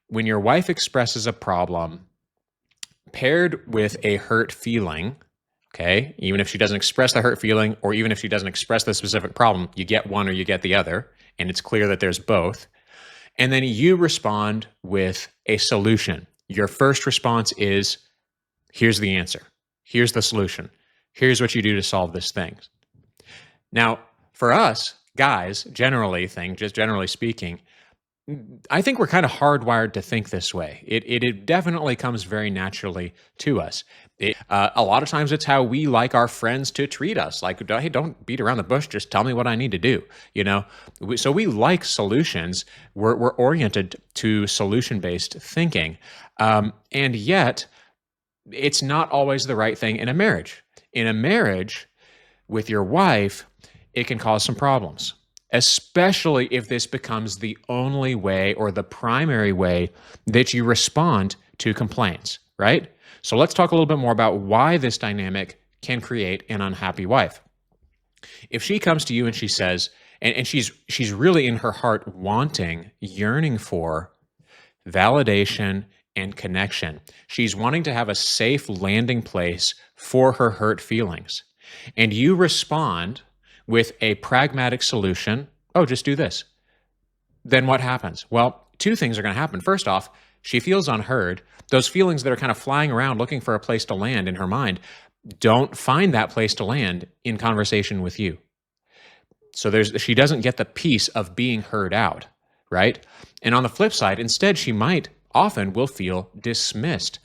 when your wife expresses a problem paired with a hurt feeling, okay, even if she doesn't express the hurt feeling, or even if she doesn't express the specific problem, you get one or you get the other, and it's clear that there's both. And then you respond with a solution. Your first response is, here's the answer. Here's the solution. Here's what you do to solve this thing. Now, for us guys, just generally speaking, I think we're kind of hardwired to think this way. It definitely comes very naturally to us. A lot of times it's how we like our friends to treat us. Like, hey, don't beat around the bush. Just tell me what I need to do. So we like solutions. We're oriented to solution-based thinking. And yet it's not always the right thing in a marriage. In a marriage with your wife, it can cause some problems, especially if this becomes the only way or the primary way that you respond to complaints, right? So let's talk a little bit more about why this dynamic can create an unhappy wife. If she comes to you and she says, and she's really in her heart wanting, yearning for validation and connection. She's wanting to have a safe landing place for her hurt feelings. And you respond with a pragmatic solution. Oh, just do this. Then what happens? Well, two things are going to happen. First off, she feels unheard. Those feelings that are kind of flying around looking for a place to land in her mind don't find that place to land in conversation with you. So she doesn't get the piece of being heard out, right? And on the flip side, instead, she often will feel dismissed.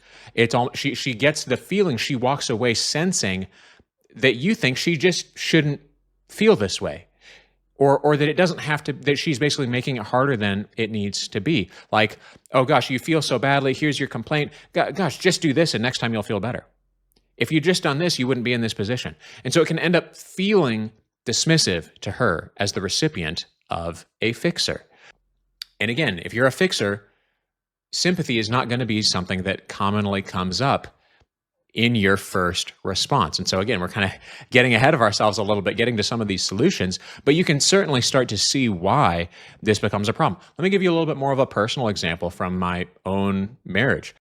She gets the feeling, she walks away sensing that you think she just shouldn't feel this way, or that it doesn't have to, that she's basically making it harder than it needs to be. Like, oh gosh, you feel so badly, here's your complaint. Gosh, just do this and next time you'll feel better. If you'd just done this, you wouldn't be in this position. And so it can end up feeling dismissive to her as the recipient of a fixer. And again, if you're a fixer, sympathy is not going to be something that commonly comes up in your first response. And so again, we're kind of getting ahead of ourselves a little bit, getting to some of these solutions, but you can certainly start to see why this becomes a problem. Let me give you a little bit more of a personal example from my own marriage.